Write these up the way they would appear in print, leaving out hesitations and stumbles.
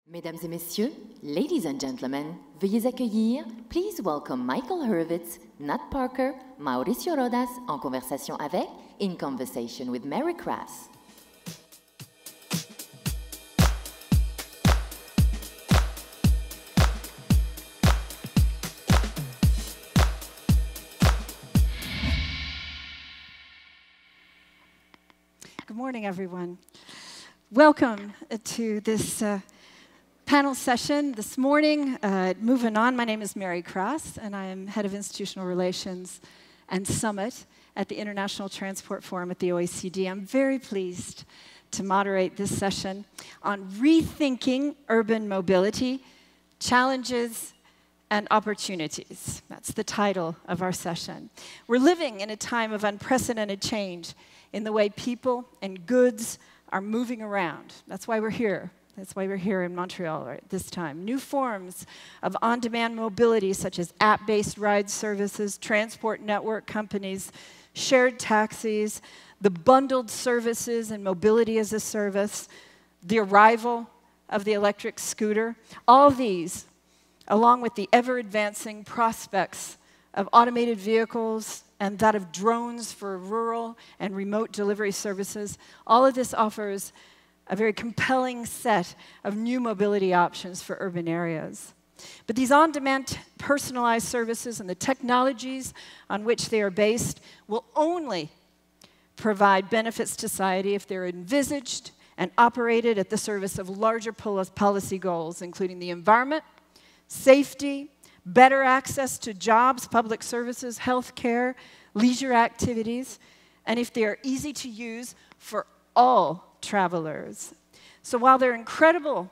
Mesdames et messieurs, ladies and gentlemen, veuillez accueillir, please welcome Michael Hurwitz, Nat Parker, Mauricio Rodas en conversation avec, in conversation with Mary Crass. Good morning, everyone. Welcome to this panel session this morning at Movin'On. My name is Mary Crass, and I am Head of Institutional Relations and Summit at the International Transport Forum at the OECD. I'm very pleased to moderate this session on rethinking urban mobility, challenges and opportunities. That's the title of our session. We're living in a time of unprecedented change in the way people and goods are moving around. That's why we're here. That's why we're here in Montreal at this time. New forms of on-demand mobility, such as app-based ride services, transport network companies, shared taxis, the bundled services and mobility as a service, the arrival of the electric scooter. All these, along with the ever-advancing prospects of automated vehicles and that of drones for rural and remote delivery services, all of this offers a very compelling set of new mobility options for urban areas. But these on-demand personalized services and the technologies on which they are based will only provide benefits to society if they're envisaged and operated at the service of larger policy goals, including the environment, safety, better access to jobs, public services, healthcare, leisure activities, and if they are easy to use for all travelers. So while there are incredible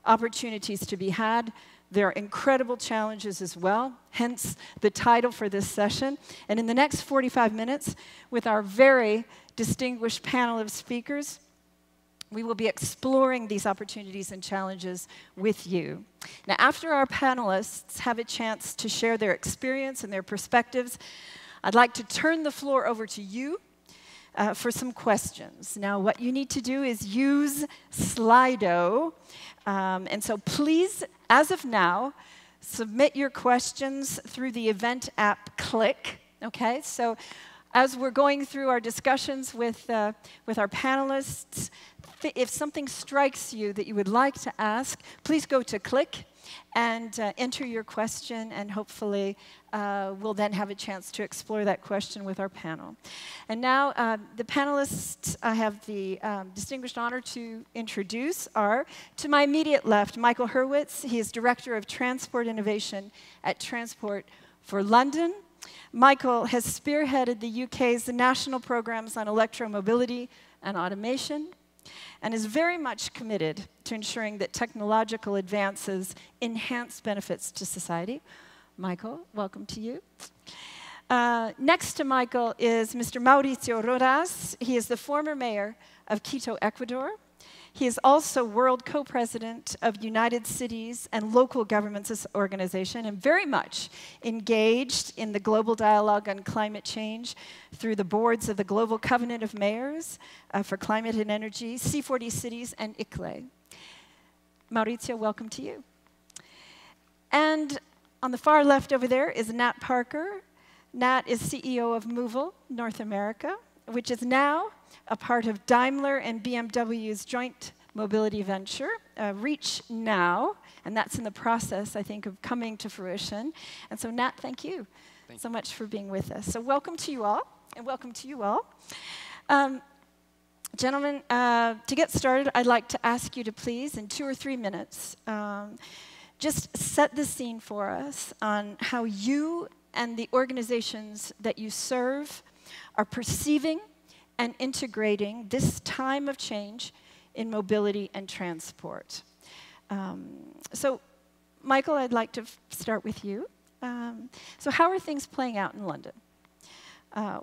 opportunities to be had, there are incredible challenges as well, hence the title for this session. And in the next 45 minutes, with our very distinguished panel of speakers, we will be exploring these opportunities and challenges with you. Now, after our panelists have a chance to share their experience and their perspectives, I'd like to turn the floor over to you for some questions. Now, what you need to do is use Slido. And so please, as of now, submit your questions through the event app Click. Okay, so as we're going through our discussions with our panelists, if something strikes you that you would like to ask, please go to Click and enter your question, and hopefully we'll then have a chance to explore that question with our panel. And now the panelists I have the distinguished honor to introduce are, to my immediate left, Michael Hurwitz. He is Director of Transport Innovation at Transport for London. Michael has spearheaded the UK's national programs on electromobility and automation, and is very much committed to ensuring that technological advances enhance benefits to society. Michael, welcome to you. Next to Michael is Mr. Mauricio Rodas. He is the former mayor of Quito, Ecuador. He is also world co-president of United Cities and Local Governments Organization, and very much engaged in the global dialogue on climate change through the boards of the Global Covenant of Mayors for Climate and Energy, C40 Cities, and ICLE. Mauricio, welcome to you. And on the far left over there is Nat Parker. Nat is CEO of Moovel, North America, which is now a part of Daimler and BMW's joint mobility venture, Reach Now, and that's in the process, I think, of coming to fruition. And so, Nat, thank you so much for being with us. So welcome to you all, and welcome to you all. Gentlemen, to get started, I'd like to ask you to please, in 2 or 3 minutes, just set the scene for us on how you and the organizations that you serve are perceiving and integrating this time of change in mobility and transport. So, Michael, I'd like to start with you. So how are things playing out in London?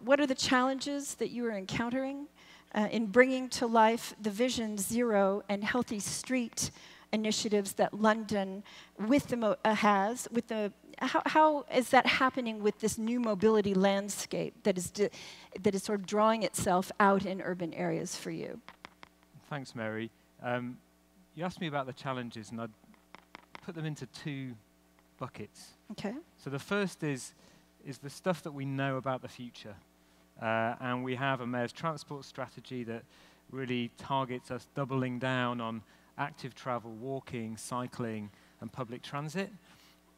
What are the challenges that you are encountering in bringing to life the Vision Zero and Healthy Street initiatives that London has? How is that happening with this new mobility landscape that is sort of drawing itself out in urban areas for you? Thanks, Mary. you asked me about the challenges, and I'd put them into two buckets. Okay. So the first is the stuff that we know about the future. And we have a mayor's transport strategy that really targets us doubling down on active travel, walking, cycling, and public transit.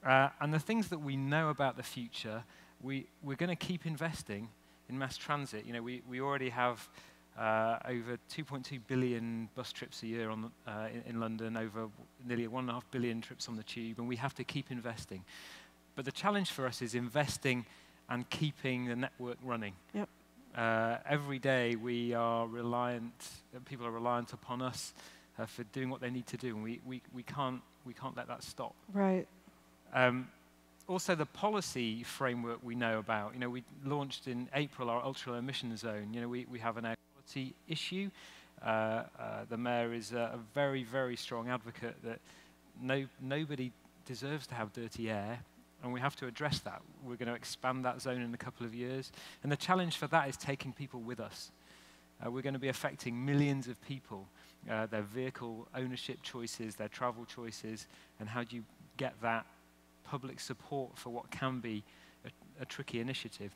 And the things that we know about the future, we're going to keep investing in mass transit. You know, we already have over 2.2 billion bus trips a year in London, over nearly 1.5 billion trips on the tube, and we have to keep investing. But the challenge for us is investing and keeping the network running. Yep. Every day we are people are reliant upon us for doing what they need to do, and we can't let that stop. Right. Also, the policy framework we know about. You know, we launched in April our ultra emission zone. You know, we have an air quality issue. The mayor is a very, very strong advocate that nobody deserves to have dirty air, and we have to address that. We're going to expand that zone in a couple of years, and the challenge for that is taking people with us. We're going to be affecting millions of people, their vehicle ownership choices, their travel choices, and how do you get that public support for what can be a tricky initiative.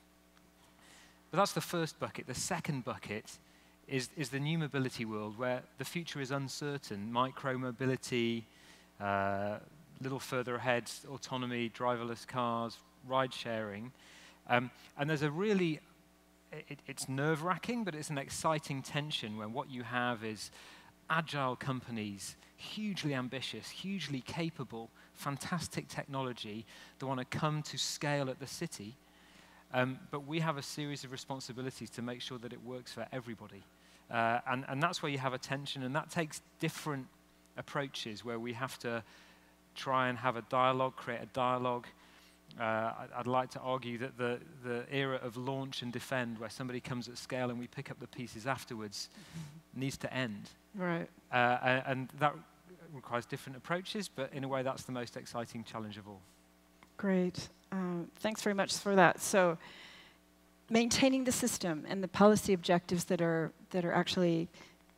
But that's the first bucket. The second bucket is the new mobility world, where the future is uncertain. Micro-mobility, little further ahead, autonomy, driverless cars, ride-sharing. And there's a really, it's nerve-wracking, but it's an exciting tension when what you have is agile companies, hugely ambitious, hugely capable, fantastic technology that want to come to scale at the city. But we have a series of responsibilities to make sure that it works for everybody. And that's where you have a tension, and that takes different approaches where we have to try and have a dialogue, create a dialogue. I'd like to argue that the era of launch and defend, where somebody comes at scale and we pick up the pieces afterwards, needs to end. Right. And that requires different approaches, but in a way that's the most exciting challenge of all. Great. Thanks very much for that. So maintaining the system and the policy objectives that are actually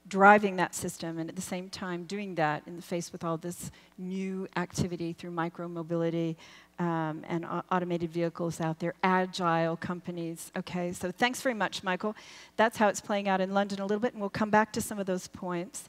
driving that system, and at the same time doing that in the face with all this new activity through micro-mobility and automated vehicles out there, agile companies. Okay, so thanks very much, Michael. That's how it's playing out in London a little bit, and we'll come back to some of those points.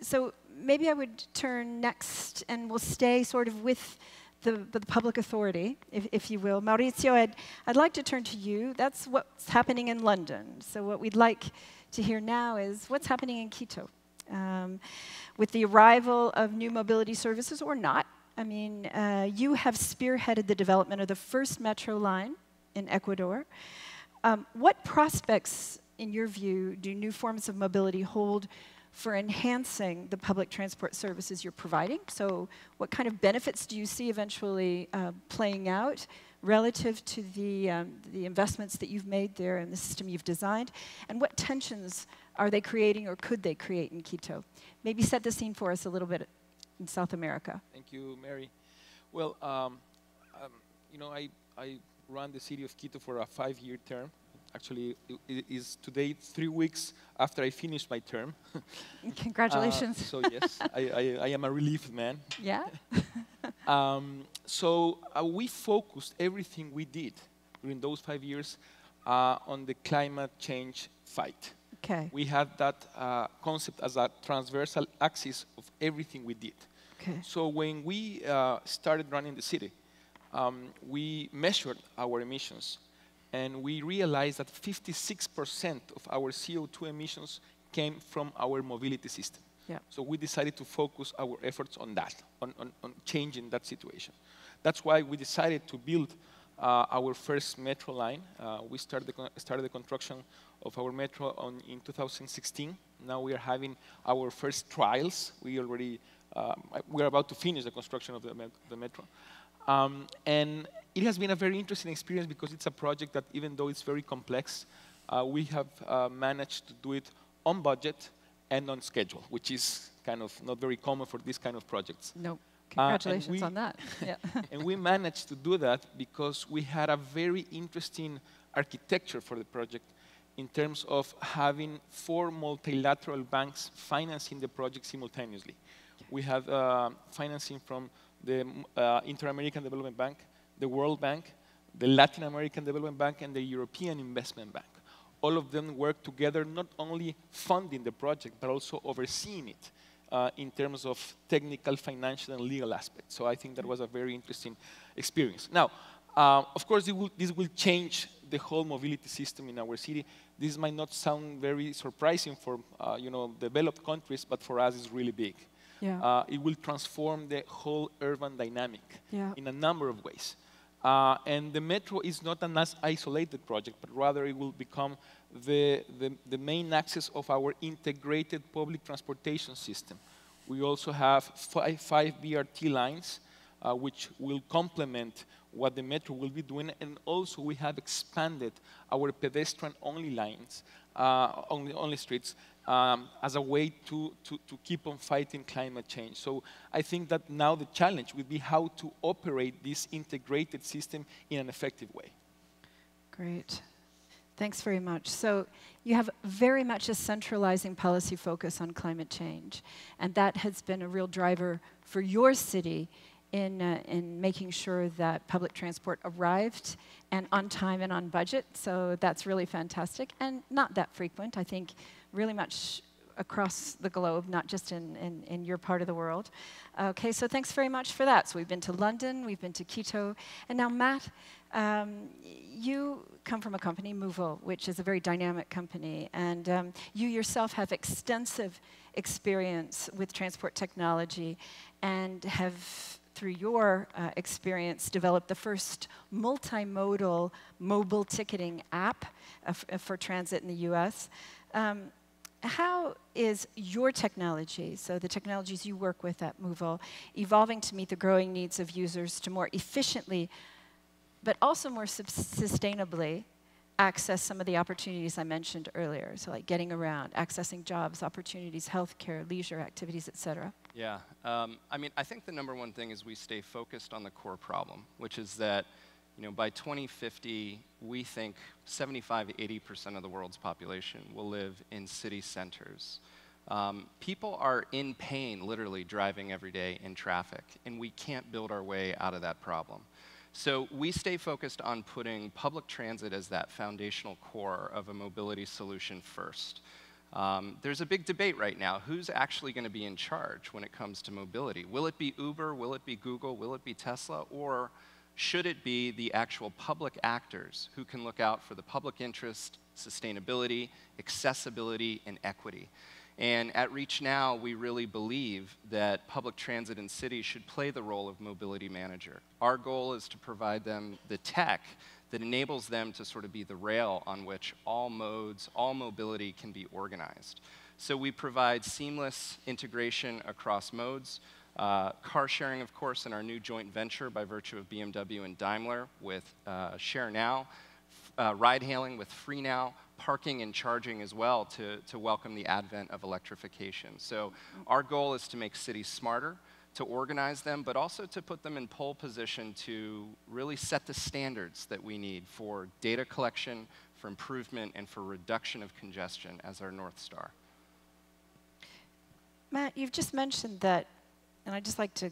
So maybe I would turn next, and we'll stay sort of with the public authority, if you will. Mauricio, I'd like to turn to you. That's what's happening in London. So what we'd like to hear now is what's happening in Quito. With the arrival of new mobility services, or not. I mean, you have spearheaded the development of the first metro line in Ecuador. What prospects, in your view, do new forms of mobility hold for enhancing the public transport services you're providing? So what kind of benefits do you see eventually playing out relative to the investments that you've made there and the system you've designed? And what tensions are they creating, or could they create in Quito? Maybe set the scene for us a little bit in South America. Thank you, Mary. Well, you know, I run the city of Quito for a 5-year term. Actually, it is today 3 weeks after I finished my term. Congratulations. So yes, I am a relieved man. Yeah? So we focused everything we did during those 5 years on the climate change fight. Okay. We had that concept as a transversal axis of everything we did. Okay. So when we started running the city, we measured our emissions, and we realized that 56% of our CO2 emissions came from our mobility system. Yeah. So we decided to focus our efforts on that, on changing that situation. That's why we decided to build our first metro line. We started the construction of our metro in 2016. Now we are having our first trials. We are about to finish the construction of the metro. And it has been a very interesting experience because it's a project that, even though it's very complex, we have managed to do it on budget and on schedule, which is kind of not very common for this kind of projects. No, congratulations on that. Yeah. And we managed to do that because we had a very interesting architecture for the project, in terms of having 4 multilateral banks financing the project simultaneously. We have financing from the Inter-American Development Bank, the World Bank, the Latin American Development Bank, and the European Investment Bank. All of them work together, not only funding the project, but also overseeing it in terms of technical, financial, and legal aspects. So I think that was a very interesting experience. Now, of course, this will change the whole mobility system in our city. This might not sound very surprising for developed countries, but for us, it's really big. Yeah. It will transform the whole urban dynamic in a number of ways. And the metro is not an isolated project, but rather it will become the main axis of our integrated public transportation system. We also have five BRT lines, which will complement what the metro will be doing, and also we have expanded our pedestrian-only lines, only streets, as a way to keep on fighting climate change. So I think that now the challenge will be how to operate this integrated system in an effective way. Great. Thanks very much. So you have very much a centralizing policy focus on climate change, and that has been a real driver for your city in making sure that public transport arrived and on time and on budget. So that's really fantastic and not that frequent, I think, really much across the globe, not just in your part of the world. Okay, so thanks very much for that. So we've been to London, we've been to Quito, and now Matt, you come from a company, Moovel, which is a very dynamic company, and you yourself have extensive experience with transport technology and have, through your experience, developed the first multimodal mobile ticketing app for transit in the US. How is your technology, so the technologies you work with at Moovel, evolving to meet the growing needs of users to more efficiently, but also more sustainably, access some of the opportunities I mentioned earlier, so like getting around, accessing jobs, opportunities, healthcare, leisure activities, et cetera? Yeah, I mean, I think the number one thing is we stay focused on the core problem, which is that, by 2050, we think 75–80% of the world's population will live in city centers. People are in pain, literally driving every day in traffic, and we can't build our way out of that problem. So we stay focused on putting public transit as that foundational core of a mobility solution first. There's a big debate right now. Who's actually going to be in charge when it comes to mobility? Will it be Uber? Will it be Google? Will it be Tesla? Or should it be the actual public actors who can look out for the public interest, sustainability, accessibility, and equity? And at Reach Now, we really believe that public transit in cities should play the role of mobility manager. Our goal is to provide them the tech that enables them to sort of be the rail on which all modes, all mobility can be organized. So we provide seamless integration across modes, car sharing, of course, in our new joint venture by virtue of BMW and Daimler with Share Now, ride hailing with Free Now, parking and charging as well to welcome the advent of electrification. So our goal is to make cities smarter, to organize them, but also to put them in pole position to really set the standards that we need for data collection, for improvement, and for reduction of congestion as our North Star. Matt, you've just mentioned that, and I'd just like to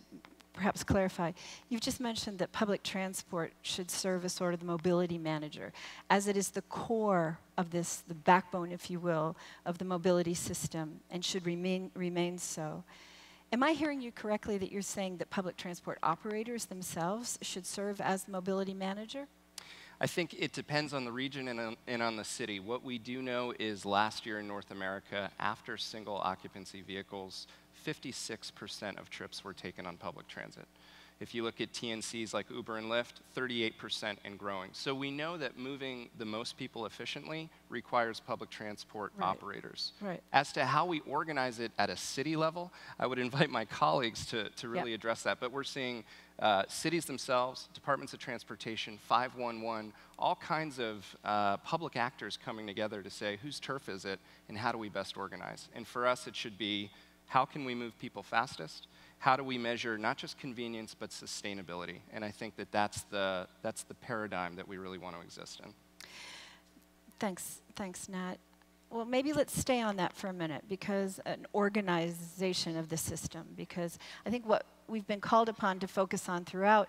perhaps clarify, you've just mentioned that public transport should serve as sort of the mobility manager, as it is the core of this, the backbone, if you will, of the mobility system, and should remain so. Am I hearing you correctly that you're saying that public transport operators themselves should serve as the mobility manager? I think it depends on the region and on the city. What we do know is last year in North America, after single occupancy vehicles, 56% of trips were taken on public transit. If you look at TNCs like Uber and Lyft, 38% and growing. So we know that moving the most people efficiently requires public transport operators. Right. As to how we organize it at a city level, I would invite my colleagues to really address that. But we're seeing cities themselves, departments of transportation, 511, all kinds of public actors coming together to say, whose turf is it and how do we best organize? And for us, it should be, how can we move people fastest? How do we measure not just convenience, but sustainability? And I think that that's the paradigm that we really want to exist in. Thanks, Nat. Well, maybe let's stay on that for a minute, because an organization of the system, because I think what we've been called upon to focus on throughout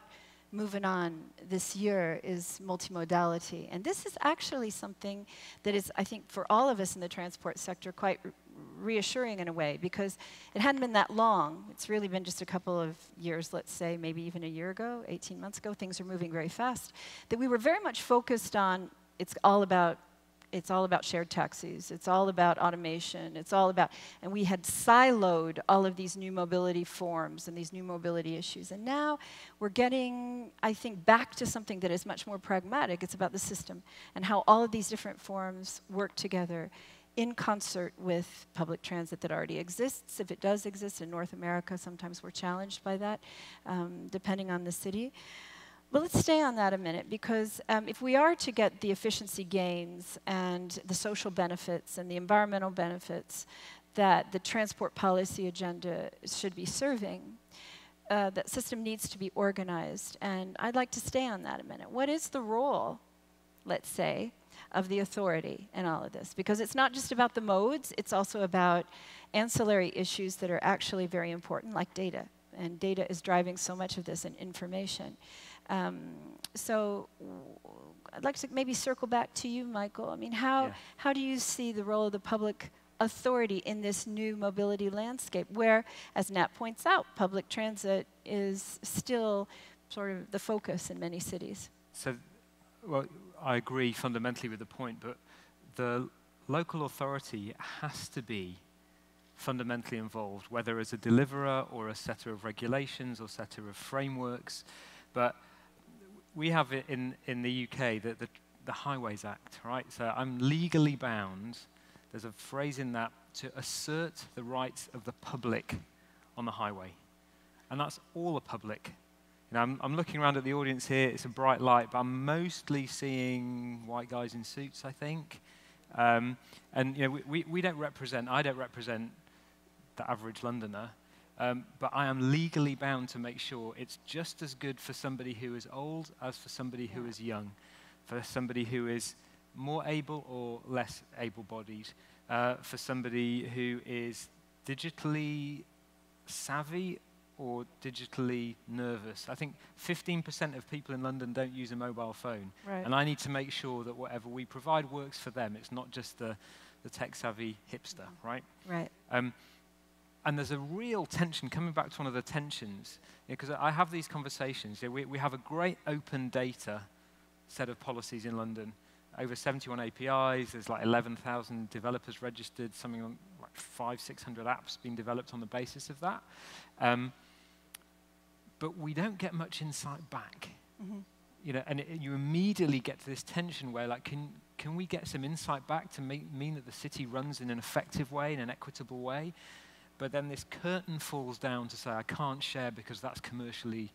Movin'On this year is multimodality. And this is actually something that is, I think, for all of us in the transport sector, quite reassuring in a way, because it hadn't been that long. It's really been just a couple of years, let's say, maybe even a year ago, 18 months ago. Things are moving very fast. That we were very much focused on, it's all about shared taxis, it's all about automation, it's all about, and we had siloed all of these new mobility forms and these new mobility issues. And now we're getting, I think, back to something that is much more pragmatic. It's about the system and how all of these different forms work together in concert with public transit that already exists. If it does exist in North America, sometimes we're challenged by that, depending on the city. But let's stay on that a minute, because if we are to get the efficiency gains and the social benefits and the environmental benefits that the transport policy agenda should be serving, that system needs to be organized. And I'd like to stay on that a minute. What is the role, let's say, of the authority in all of this? Because it's not just about the modes, it's also about ancillary issues that are actually very important, like data. And data is driving so much of this, and information. So I'd like to maybe circle back to you, Michael. I mean, how do you see the role of the public authority in this new mobility landscape, where, as Nat points out, public transit is still sort of the focus in many cities? So, well, I agree fundamentally with the point, but the local authority has to be fundamentally involved, whether as a deliverer or a setter of regulations or setter of frameworks. But we have it in the UK, the Highways Act, right? So I'm legally bound, there's a phrase in that, to assert the rights of the public on the highway. And that's all the public. You know, I'm looking around at the audience here, it's a bright light, but I'm mostly seeing white guys in suits, I think. And you know, we don't represent, I don't represent the average Londoner. But I am legally bound to make sure it's just as good for somebody who is old as for somebody who is young, for somebody who is more able or less able-bodied, for somebody who is digitally savvy or digitally nervous. I think 15% of people in London don't use a mobile phone. Right. And I need to make sure that whatever we provide works for them. It's not just the tech-savvy hipster, right? Right. And there's a real tension, coming back to one of the tensions, because I have these conversations. We have a great open data set of policies in London, over 71 APIs, there's like 11,000 developers registered, something like 500-600 apps being developed on the basis of that. But we don't get much insight back. Mm-hmm. You know, and you immediately get to this tension where, like, can we get some insight back to mean that the city runs in an effective way, in an equitable way? But then this curtain falls down to say, I can't share because that's commercially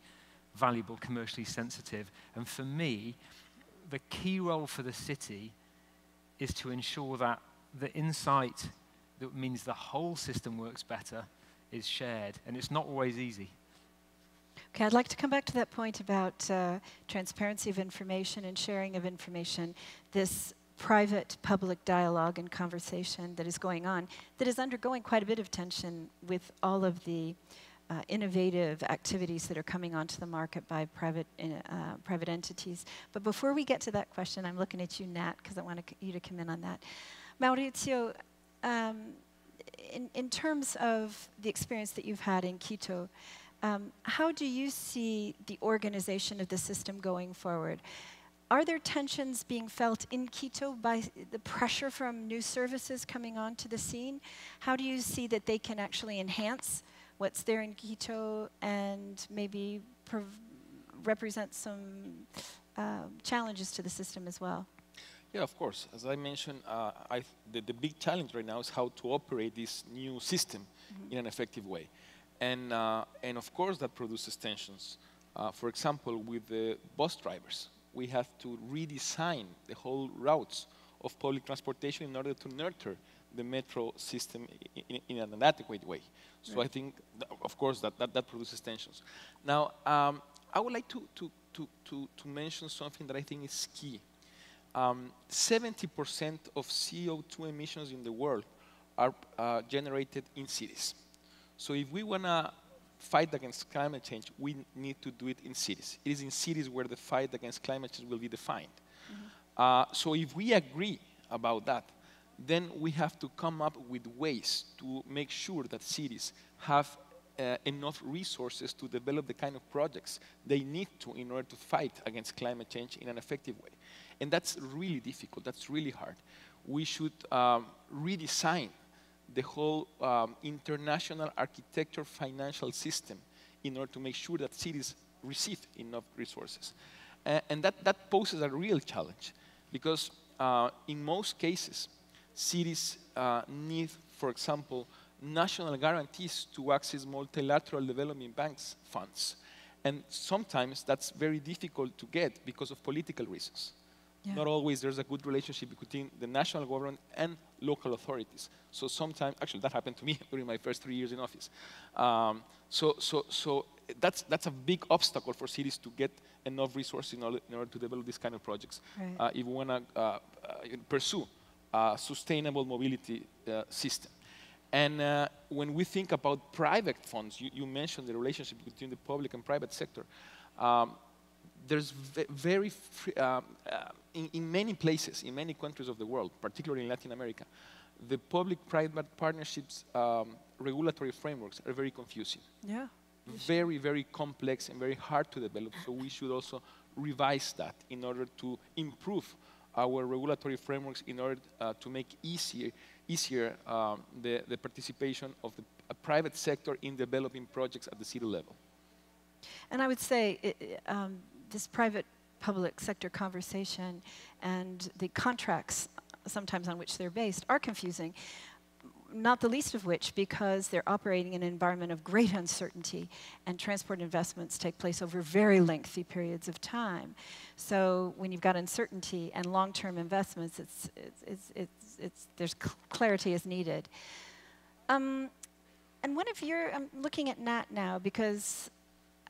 valuable, commercially sensitive. And for me, the key role for the city is to ensure that the insight that means the whole system works better is shared. And it's not always easy. Okay, I'd like to come back to that point about transparency of information and sharing of information. This private-public dialogue and conversation that is going on, that is undergoing quite a bit of tension with all of the innovative activities that are coming onto the market by private entities. But before we get to that question, I'm looking at you, Nat, because I want you to come in on that. Mauricio, in terms of the experience that you've had in Quito, how do you see the organization of the system going forward? Are there tensions being felt in Quito by the pressure from new services coming onto the scene? How do you see that they can actually enhance what's there in Quito and maybe represent some challenges to the system as well? Yeah, of course. As I mentioned, the big challenge right now is how to operate this new system in an effective way. And of course, that produces tensions. For example, with the bus drivers, we have to redesign the whole routes of public transportation in order to nurture the metro system in an adequate way. So right. I think, of course, that produces tensions. Now, I would like to mention something that I think is key. 70% of CO2 emissions in the world are generated in cities. So if we want to fight against climate change, we need to do it in cities. It is in cities where the fight against climate change will be defined. So if we agree about that, then we have to come up with ways to make sure that cities have enough resources to develop the kind of projects they need to in order to fight against climate change in an effective way. And that's really difficult, that's really hard. We should redesign the whole international architecture financial system in order to make sure that cities receive enough resources. And that poses a real challenge because in most cases, cities need, for example, national guarantees to access multilateral development banks funds. And sometimes that's very difficult to get because of political reasons. Yeah. Not always there's a good relationship between the national government and local authorities. So sometimes, actually that happened to me during my first 3 years in office. So that's a big obstacle for cities to get enough resources in order to develop these kind of projects. Right. If we want to pursue a sustainable mobility system. And when we think about private funds, you mentioned the relationship between the public and private sector. There's in many places, in many countries of the world, particularly in Latin America, the public-private partnerships regulatory frameworks are very confusing. Yeah. Very, very complex and very hard to develop. So we should also revise that in order to improve our regulatory frameworks in order to make easier the participation of the private sector in developing projects at the city level. And I would say this private-public sector conversation and the contracts sometimes on which they're based are confusing, not the least of which because they're operating in an environment of great uncertainty and transport investments take place over very lengthy periods of time. So when you've got uncertainty and long-term investments, there's clarity is needed. And one of your, I'm looking at Nat now because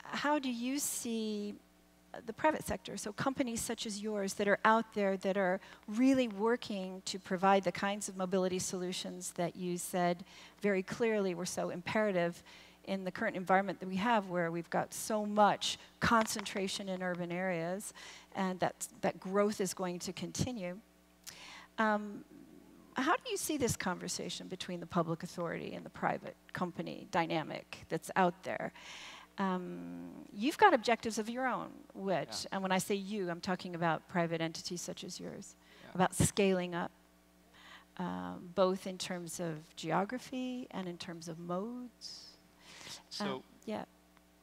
how do you see the private sector, so companies such as yours that are out there that are really working to provide the kinds of mobility solutions that you said very clearly were so imperative in the current environment that we have where we've got so much concentration in urban areas and that growth is going to continue. How do you see this conversation between the public authority and the private company dynamic that's out there? You've got objectives of your own, which, and when I say you, I'm talking about private entities such as yours, about scaling up, both in terms of geography and in terms of modes. So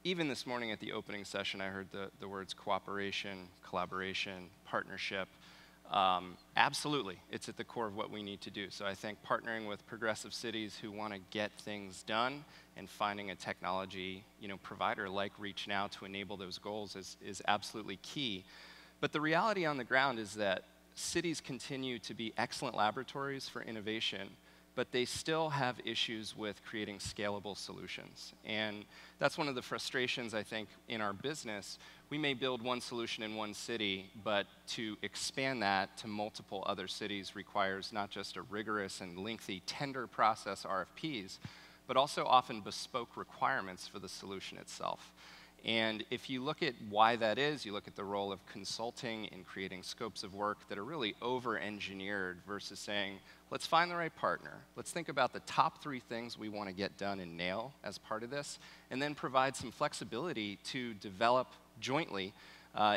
even this morning at the opening session, I heard the words cooperation, collaboration, partnership. Absolutely, it's at the core of what we need to do. So I think partnering with progressive cities who want to get things done and finding a technology provider like ReachNow to enable those goals is absolutely key. But the reality on the ground is that cities continue to be excellent laboratories for innovation, but they still have issues with creating scalable solutions. And that's one of the frustrations, I think, in our business. We may build one solution in one city, but to expand that to multiple other cities requires not just a rigorous and lengthy tender process, RFPs, but also often bespoke requirements for the solution itself. And if you look at why that is, you look at the role of consulting in creating scopes of work that are really over-engineered versus saying, let's find the right partner. Let's think about the top 3 things we want to get done and nail as part of this, and then provide some flexibility to develop jointly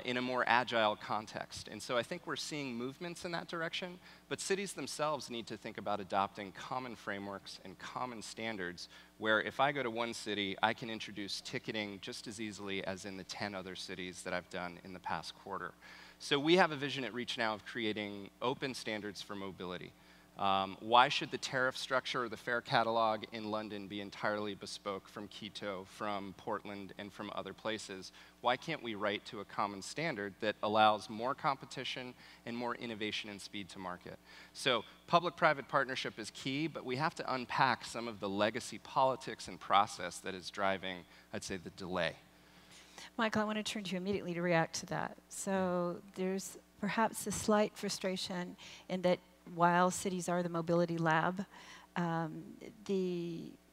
in a more agile context. And so I think we're seeing movements in that direction, but cities themselves need to think about adopting common frameworks and common standards where if I go to one city, I can introduce ticketing just as easily as in the 10 other cities that I've done in the past quarter. So we have a vision at ReachNow of creating open standards for mobility. Why should the tariff structure or the fare catalog in London be entirely bespoke from Quito, from Portland, and from other places? Why can't we write to a common standard that allows more competition and more innovation and speed to market? So public-private partnership is key, but we have to unpack some of the legacy politics and process that is driving, I'd say, the delay. Michael, I want to turn to you immediately to react to that. So there's perhaps a slight frustration in that while cities are the mobility lab,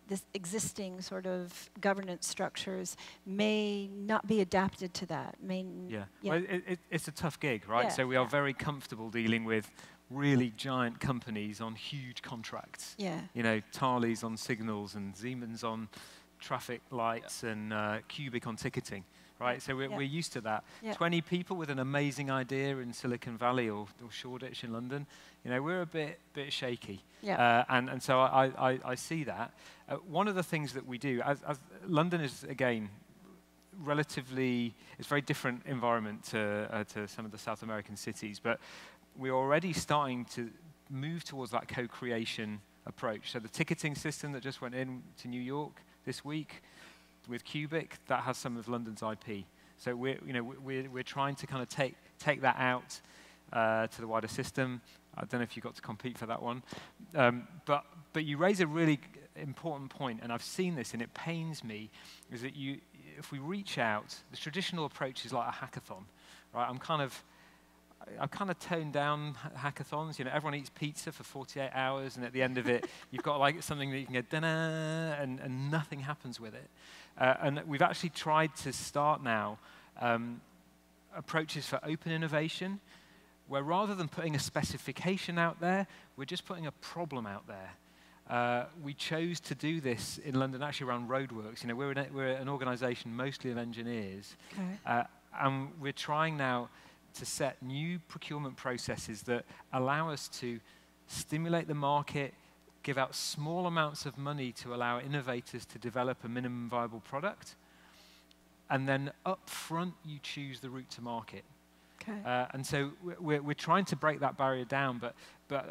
this existing sort of governance structures may not be adapted to that. Well, it's a tough gig, right? Yeah, So we are very comfortable dealing with really giant companies on huge contracts. Yeah. You know, Thalys on signals and Siemens on traffic lights and Cubic on ticketing, right? So we're used to that. 20 people with an amazing idea in Silicon Valley or Shoreditch in London, you know, we're a bit shaky. And so I see that. One of the things that we do, as London is, again, relatively, it's a very different environment to some of the South American cities, but we're already starting to move towards that co-creation approach. So the ticketing system that just went in to New York this week with Cubic, that has some of London's IP. So we're trying to kind of take that out to the wider system. I don't know if you got to compete for that one, but you raise a really important point, and I've seen this, and it pains me, is that if we reach out, the traditional approach is like a hackathon, right? I've kind of toned down hackathons. You know, everyone eats pizza for 48 hours, and at the end of it, you've got like something that you can go da-na, and nothing happens with it. And we've actually tried to start now approaches for open innovation, where rather than putting a specification out there, we're just putting a problem out there. We chose to do this in London, actually around roadworks. You know, we're an organisation mostly of engineers, and we're trying now to set new procurement processes that allow us to stimulate the market, give out small amounts of money to allow innovators to develop a minimum viable product, and then up front you choose the route to market. And so we're trying to break that barrier down, but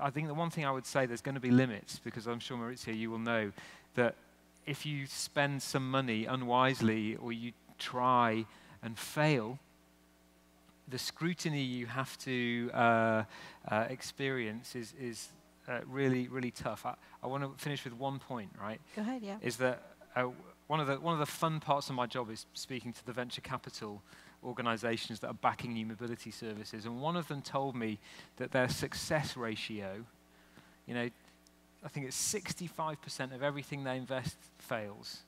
I think the one thing I would say, there's going to be limits, because I'm sure, Mauricio, you will know that if you spend some money unwisely or you try and fail, the scrutiny you have to experience is really, really tough. I want to finish with one point, right? Go ahead, yeah. Is that one of the fun parts of my job is speaking to the venture capital organizations that are backing new mobility services, and one of them told me that their success ratio, you know, I think it's 65% of everything they invest fails.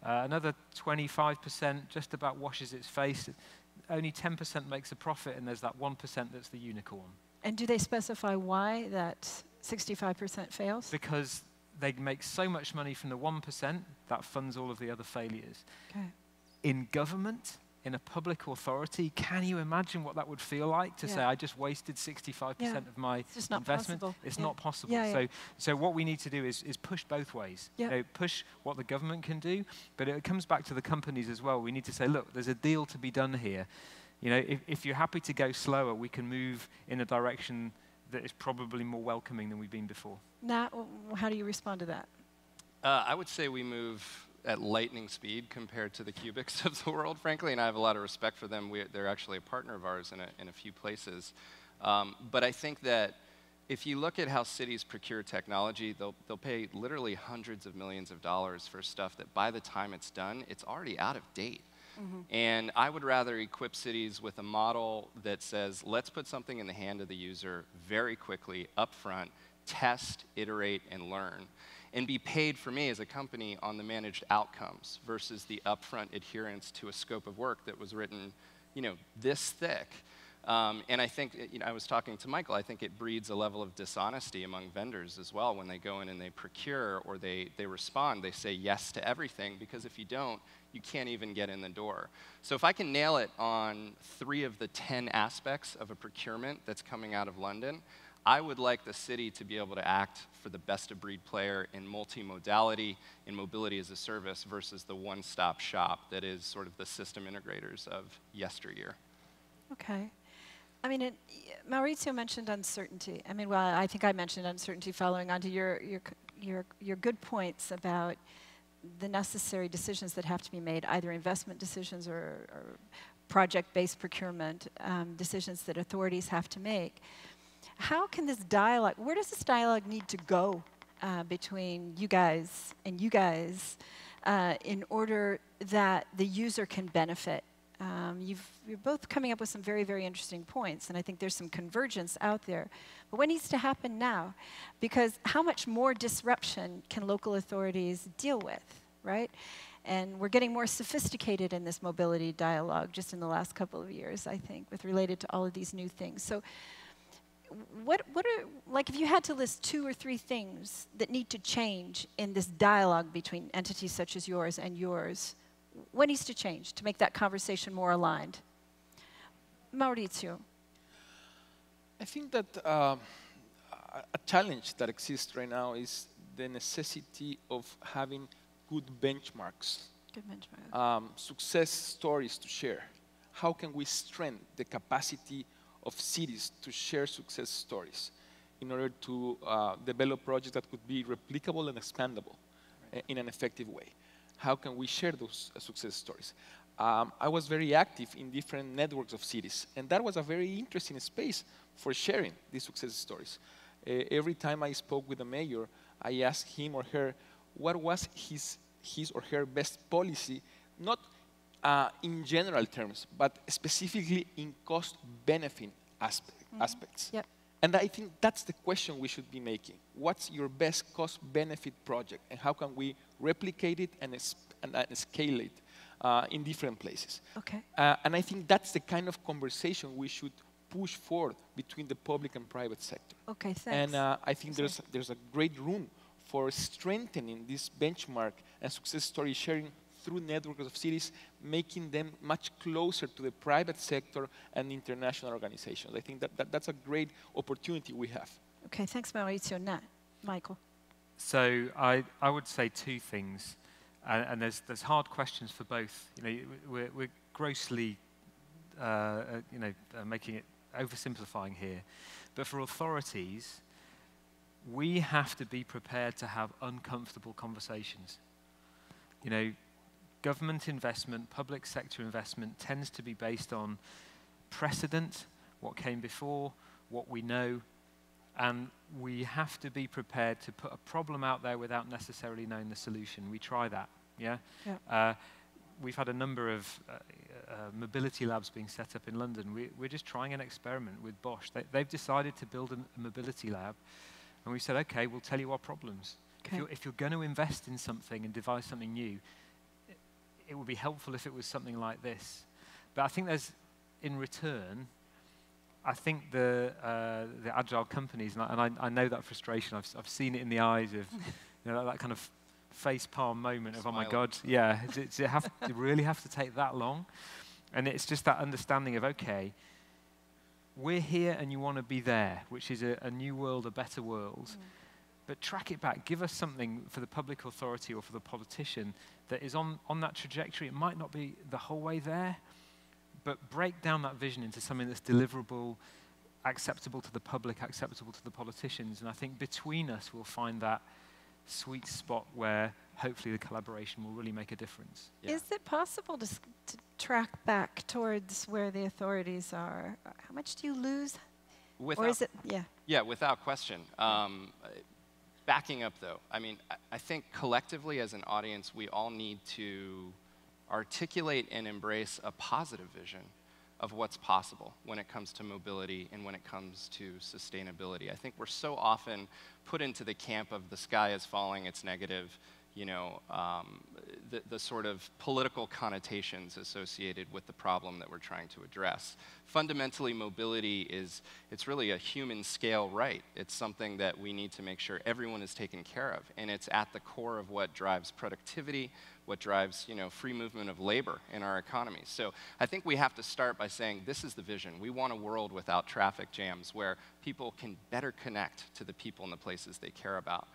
Another 25% just about washes its face. Only 10% makes a profit, and there's that 1% that's the unicorn. And do they specify why that 65% fails? Because they make so much money from the 1% that funds all of the other failures. In government, in a public authority, can you imagine what that would feel like to say, I just wasted 65% of my investment? It's not possible. So what we need to do is push both ways. You know, push what the government can do, but it comes back to the companies as well. We need to say, look, there's a deal to be done here. You know, if you're happy to go slower, we can move in a direction that is probably more welcoming than we've been before. Nat, how do you respond to that? I would say we move at lightning speed compared to the Cubics of the world, frankly, and I have a lot of respect for them. They're actually a partner of ours in a few places. But I think that if you look at how cities procure technology, they'll pay literally hundreds of millions of dollars for stuff that by the time it's done, it's already out of date. And I would rather equip cities with a model that says, let's put something in the hand of the user very quickly, upfront, test, iterate, and learn, and be paid for me as a company on the managed outcomes versus the upfront adherence to a scope of work that was written, you know, this thick. And I think, you know, I was talking to Michael, I think it breeds a level of dishonesty among vendors as well when they go in and they procure or they respond, they say yes to everything, because if you don't, you can't even get in the door. So if I can nail it on 3 of the 10 aspects of a procurement that's coming out of London, I would like the city to be able to act for the best-of-breed player in multimodality, in mobility as a service, versus the one-stop shop that is sort of the system integrators of yesteryear. Okay. I mean, Mauricio mentioned uncertainty. I mean, well, I think I mentioned uncertainty following on to your good points about the necessary decisions that have to be made, either investment decisions or project-based procurement decisions that authorities have to make. How can this dialogue, where does this dialogue need to go between you guys and you guys in order that the user can benefit You're both coming up with some very, very interesting points, and I think there's some convergence out there. But what needs to happen now? Because how much more disruption can local authorities deal with, right? And we're getting more sophisticated in this mobility dialogue just in the last couple of years, I think, with related to all of these new things. So what are, like, if you had to list 2 or 3 things that need to change in this dialogue between entities such as yours and yours, what needs to change to make that conversation more aligned? Mauricio. I think that a challenge that exists right now is the necessity of having good benchmarks. Good benchmark. Success stories to share. How can we strengthen the capacity of cities to share success stories in order to develop projects that could be replicable and expandable in an effective way? How can we share those success stories? I was very active in different networks of cities, and that was a very interesting space for sharing these success stories. Every time I spoke with a mayor, I asked him or her what was his or her best policy, not in general terms, but specifically in cost-benefit aspects. Yep. And I think that's the question we should be making. What's your best cost-benefit project, and how can we replicate it and scale it in different places? Okay. And I think that's the kind of conversation we should push forward between the public and private sector. Okay, thanks. And I think there's a great room for strengthening this benchmark and success story sharing through networks of cities, making them much closer to the private sector and international organizations. I think that's a great opportunity we have. Okay, thanks, Mauricio. Nat, Michael. So I would say 2 things, and there's hard questions for both. You know, we're grossly, making it oversimplifying here, but for authorities, we have to be prepared to have uncomfortable conversations. You know, government investment, public sector investment tends to be based on precedent, what came before, what we know, and we have to be prepared to put a problem out there without necessarily knowing the solution. We try that, yeah? Yeah. We've had a number of mobility labs being set up in London. We're just trying an experiment with Bosch. They've decided to build a mobility lab, and we said, okay, we'll tell you our problems. Okay. If you're going to invest in something and devise something new, it would be helpful if it was something like this. But I think there's, in return, I think the agile companies, and I know that frustration. I've seen it in the eyes of that kind of face palm moment of, oh my God, yeah, does it really have to take that long? And it's just that understanding of, okay, we're here and you want to be there, which is a new world, a better world. But track it back. Give us something for the public authority or for the politician that is on that trajectory. It might not be the whole way there, but break down that vision into something that's deliverable, acceptable to the public, acceptable to the politicians. And I think between us, we'll find that sweet spot where hopefully the collaboration will really make a difference. Yeah. Is it possible to track back towards where the authorities are? How much do you lose? Or is it, yeah? Yeah, without question. Backing up, though, I mean, I think collectively as an audience, we all need to articulate and embrace a positive vision of what's possible when it comes to mobility and when it comes to sustainability. I think we're so often put into the camp of the sky is falling, it's negative, the sort of political connotations associated with the problem that we're trying to address. Fundamentally, mobility it's really a human scale right. It's something that we need to make sure everyone is taken care of, and it's at the core of what drives productivity, what drives free movement of labor in our economy. So I think we have to start by saying this is the vision. We want a world without traffic jams where people can better connect to the people and the places they care about.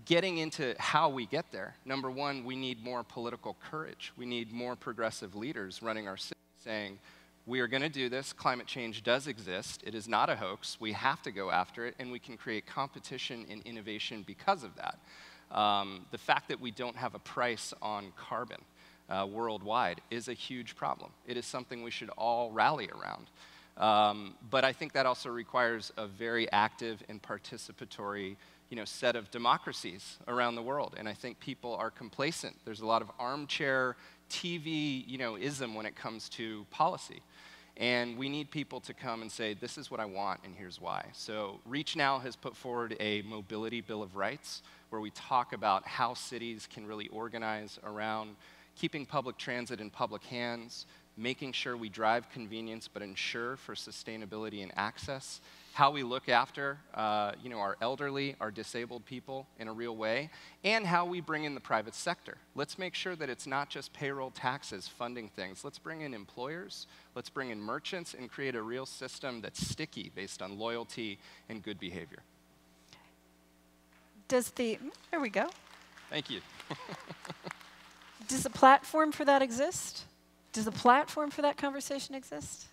Getting into how we get there, number one, we need more political courage. We need more progressive leaders running our city saying, we are going to do this. Climate change does exist. It is not a hoax. We have to go after it, and we can create competition and innovation because of that. The fact that we don't have a price on carbon worldwide is a huge problem. It is something we should all rally around. But I think that also requires a very active and participatory set of democracies around the world. And I think people are complacent. There's a lot of armchair, TV, ism when it comes to policy. And we need people to come and say, this is what I want, and here's why. So Reach Now has put forward a mobility bill of rights, where we talk about how cities can really organize around keeping public transit in public hands, making sure we drive convenience but ensure for sustainability and access, how we look after our elderly, our disabled people in a real way, and how we bring in the private sector. Let's make sure that it's not just payroll taxes funding things. Let's bring in employers, let's bring in merchants, and create a real system that's sticky based on loyalty and good behavior. There we go. Thank you. Does a platform for that exist? Does a platform for that conversation exist?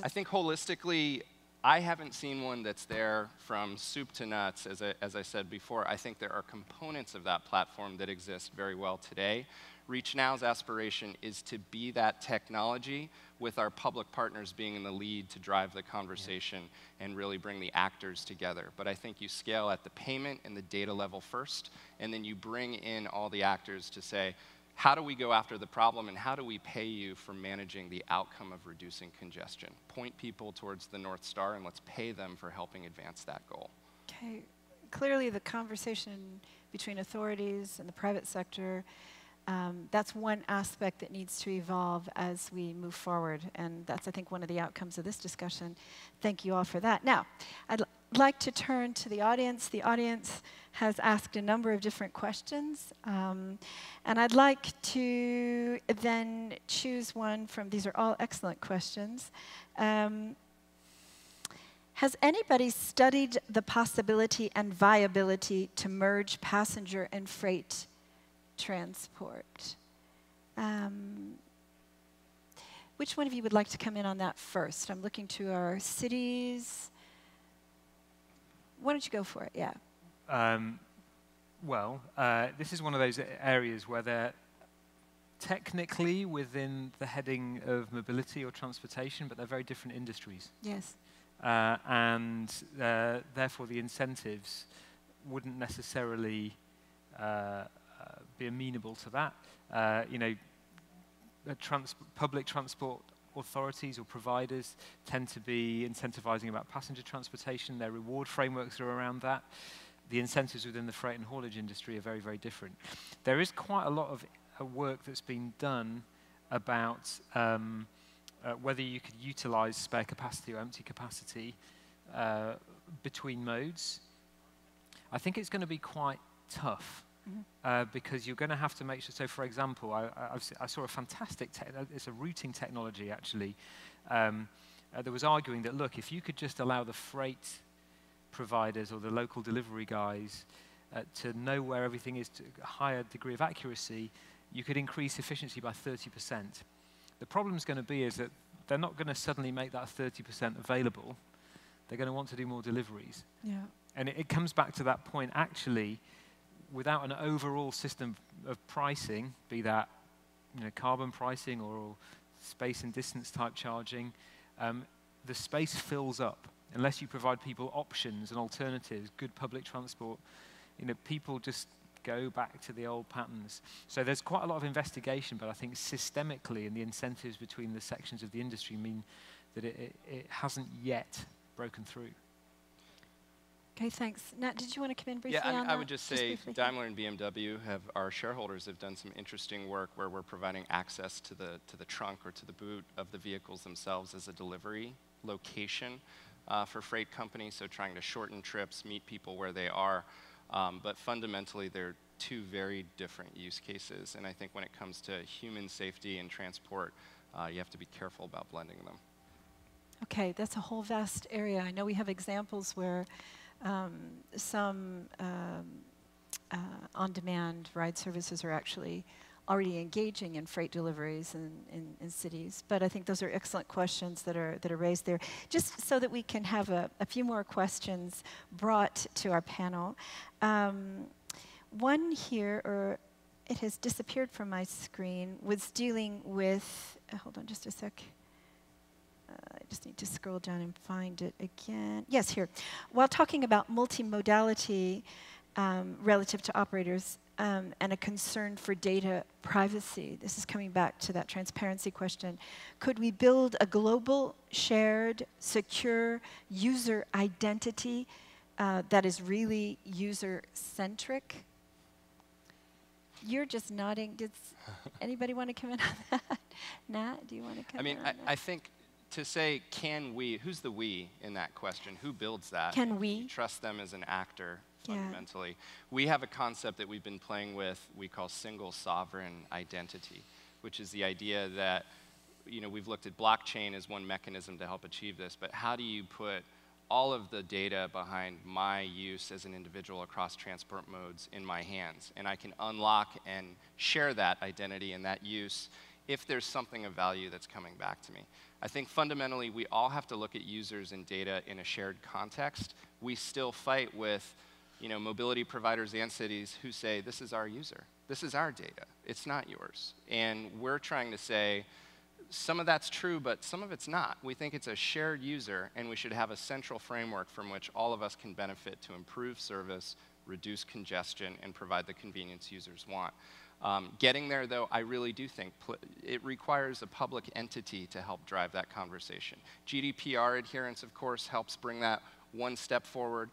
I think holistically, I haven't seen one that's there from soup to nuts, as I said before. I think there are components of that platform that exist very well today. Reach Now's aspiration is to be that technology with our public partners being in the lead to drive the conversation and really bring the actors together. But I think you scale at the payment and the data level first, and then you bring in all the actors to say, how do we go after the problem, and how do we pay you for managing the outcome of reducing congestion? Point people towards the North Star, and let's pay them for helping advance that goal. Okay. Clearly, the conversation between authorities and the private sector, that's one aspect that needs to evolve as we move forward, and that's, I think, one of the outcomes of this discussion. Thank you all for that. Now, I'd like to turn to the audience. The audience has asked a number of different questions, and I'd like to then choose one from, these are all excellent questions. Has anybody studied the possibility and viability to merge passenger and freight transport? Which one of you would like to come in on that first? I'm looking to our cities. Why don't you go for it? Yeah. This is one of those areas where they're technically within the heading of mobility or transportation, but they're very different industries. Yes. And therefore the incentives wouldn't necessarily be amenable to that. Public transport authorities or providers tend to be incentivizing about passenger transportation. Their reward frameworks are around that. The incentives within the freight and haulage industry are very, very different. There is quite a lot of work that's been done about whether you could utilize spare capacity or empty capacity between modes. I think it's going to be quite tough. Because you're going to have to make sure. So, for example, I saw a fantastic, it's a routing technology actually, that was arguing that, look, if you could just allow the freight providers or the local delivery guys to know where everything is to a higher degree of accuracy, you could increase efficiency by 30%. The problem's going to be is that they're not going to suddenly make that 30% available. They're going to want to do more deliveries. Yeah. And it comes back to that point, actually, without an overall system of pricing, be that carbon pricing or space and distance type charging, the space fills up. Unless you provide people options and alternatives, good public transport, people just go back to the old patterns. So there's quite a lot of investigation, but I think systemically and the incentives between the sections of the industry mean that it hasn't yet broken through. Okay, thanks. Nat, did you want to come in briefly on that? I would just say Daimler and BMW our shareholders have done some interesting work where we're providing access to the trunk or to the boot of the vehicles themselves as a delivery location for freight companies, so trying to shorten trips, meet people where they are. But fundamentally, they're two very different use cases, and I think when it comes to human safety and transport, you have to be careful about blending them. Okay, that's a whole vast area. I know we have examples where some on-demand ride services are actually already engaging in freight deliveries in cities. But I think those are excellent questions that are raised there. Just so that we can have a few more questions brought to our panel. One here, or it has disappeared from my screen, was dealing with, hold on just a sec. I just need to scroll down and find it again. Yes, here. While talking about multimodality relative to operators, and a concern for data privacy. This is coming back to that transparency question. Could we build a global, shared, secure user identity that is really user-centric? You're just nodding. Does anybody want to come in on that? Nat, do you want to come in on that? I think to say, can we, who's the we in that question? Who builds that? Can we? You trust them as an actor, fundamentally. Yeah. We have a concept that we've been playing with, we call single sovereign identity, which is the idea that, we've looked at blockchain as one mechanism to help achieve this, but how do you put all of the data behind my use as an individual across transport modes in my hands? And I can unlock and share that identity and that use if there's something of value that's coming back to me. I think fundamentally we all have to look at users and data in a shared context. We still fight with mobility providers and cities who say, this is our user, this is our data, it's not yours. And we're trying to say, some of that's true, but some of it's not. We think it's a shared user, and we should have a central framework from which all of us can benefit to improve service, reduce congestion, and provide the convenience users want. Getting there, though, I really do think it requires a public entity to help drive that conversation. GDPR adherence, of course, helps bring that one step forward.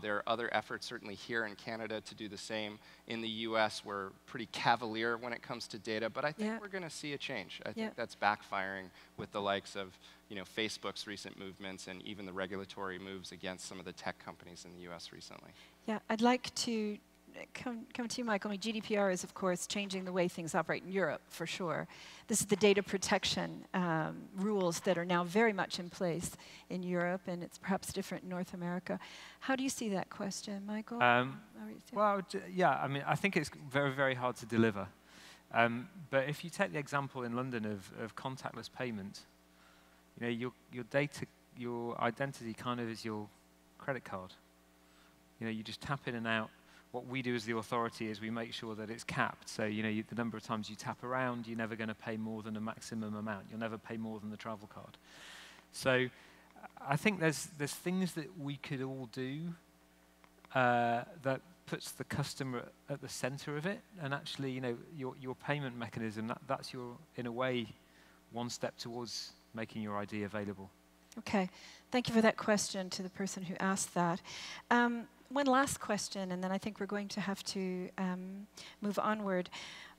There are other efforts, certainly here in Canada, to do the same. In the US, we're pretty cavalier when it comes to data, but I think we're going to see a change. I think that's backfiring with the likes of Facebook's recent movements and even the regulatory moves against some of the tech companies in the US recently. Yeah, I'd like to come to you, Michael. I mean, GDPR is, of course, changing the way things operate in Europe, for sure. This is the data protection rules that are now very much in place in Europe, and it's perhaps different in North America. How do you see that question, Michael? Well, yeah, I mean, I think it's very, very hard to deliver. But if you take the example in London of contactless payment, your data, your identity kind of is your credit card. You just tap in and out. What we do as the authority is we make sure that it's capped. So, the number of times you tap around, you're never going to pay more than a maximum amount. You'll never pay more than the travel card. So, I think there's things that we could all do that puts the customer at the center of it. And actually, your payment mechanism, that's your, in a way, one step towards making your ID available. Okay. Thank you for that question to the person who asked that. One last question, and then I think we're going to have to move onward.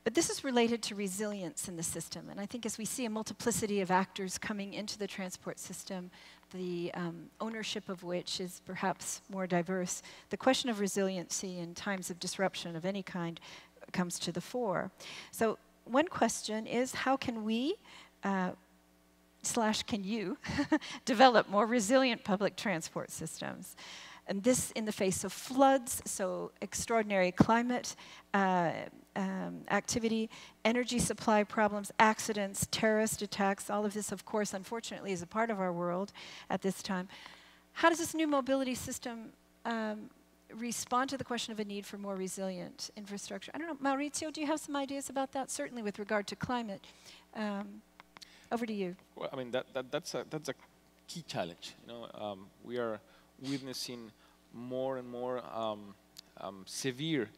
But this is related to resilience in the system. And I think as we see a multiplicity of actors coming into the transport system, the ownership of which is perhaps more diverse, the question of resiliency in times of disruption of any kind comes to the fore. So one question is, how can we can you develop more resilient public transport systems? And this in the face of floods, so extraordinary climate activity, energy supply problems, accidents, terrorist attacks, all of this, of course, unfortunately, is a part of our world at this time. How does this new mobility system respond to the question of a need for more resilient infrastructure? I don't know, Mauricio, do you have some ideas about that? Certainly with regard to climate. Over to you. Well, I mean, that's a key challenge. We are witnessing more and more severe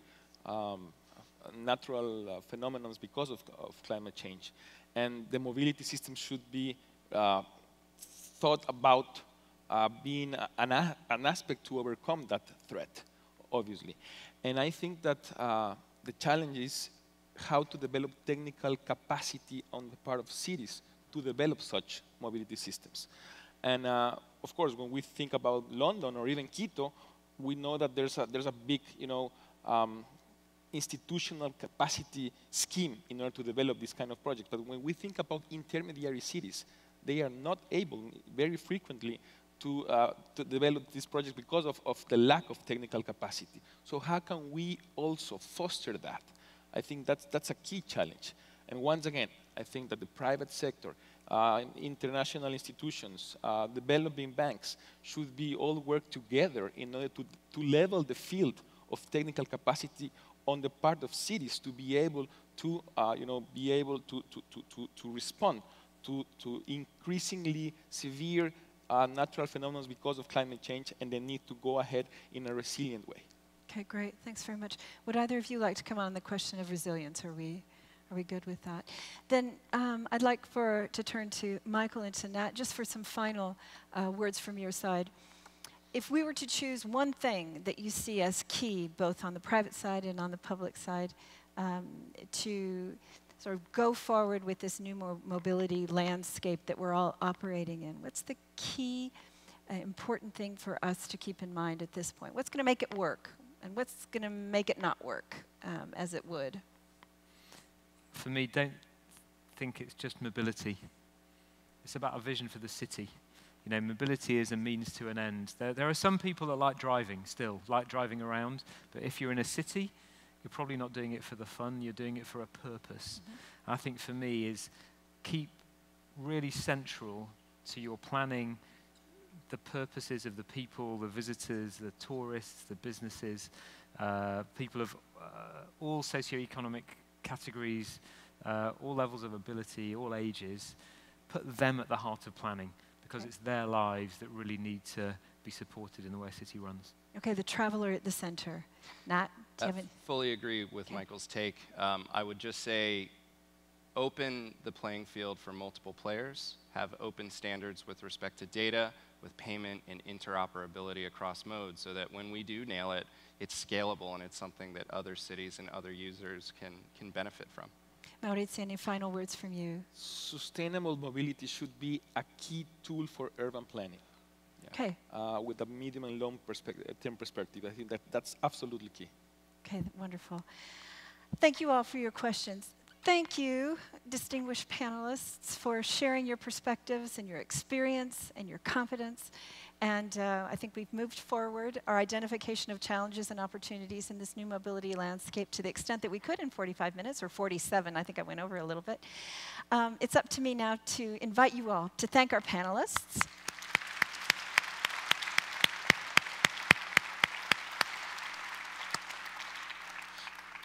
natural phenomena because of climate change. And the mobility system should be thought about being an aspect to overcome that threat, obviously. And I think that the challenge is how to develop technical capacity on the part of cities to develop such mobility systems. And of course, when we think about London or even Quito, we know that there's a big, institutional capacity scheme in order to develop this kind of project. But when we think about intermediary cities, they are not able, very frequently, to develop this project because of the lack of technical capacity. So how can we also foster that? I think that's a key challenge. And once again, I think that the private sector, international institutions, developing banks should be all work together in order to level the field of technical capacity on the part of cities to be able to respond to increasingly severe natural phenomena because of climate change and the need to go ahead in a resilient way. Okay, great. Thanks very much. Would either of you like to come on the question of resilience? Are we good with that? Then I'd like to turn to Michael and to Nat, just for some final words from your side. If we were to choose one thing that you see as key, both on the private side and on the public side, to sort of go forward with this new mobility landscape that we're all operating in, what's the key important thing for us to keep in mind at this point? What's going to make it work, and what's going to make it not work as it would? For me, don't think it's just mobility. It's about a vision for the city. You know, mobility is a means to an end. There are some people that like driving still, like driving around, but if you're in a city, you're probably not doing it for the fun, you're doing it for a purpose. Mm-hmm. I think for me is keep really central to your planning the purposes of the people, the visitors, the tourists, the businesses, people of all socioeconomic categories, all levels of ability, all ages. Put them at the heart of planning, because it's their lives that really need to be supported in the way a city runs. Okay, the traveler at the center. Nat, do you have I fully agree with Michael's take. I would just say open the playing field for multiple players, have open standards with respect to data, with payment and interoperability across modes, so that when we do nail it, it's scalable and it's something that other cities and other users can benefit from. Mauricio, any final words from you? Sustainable mobility should be a key tool for urban planning. Yeah. Okay. With a medium and long term perspective, I think that's absolutely key. Okay, wonderful. Thank you all for your questions. Thank you, distinguished panelists, for sharing your perspectives and your experience and your confidence. And I think we've moved forward our identification of challenges and opportunities in this new mobility landscape to the extent that we could in 45 minutes, or 47. I think I went over a little bit. It's up to me now to invite you all to thank our panelists.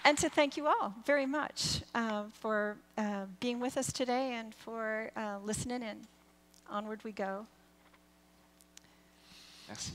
And to thank you all very much for being with us today and for listening in. Onward we go. Merci.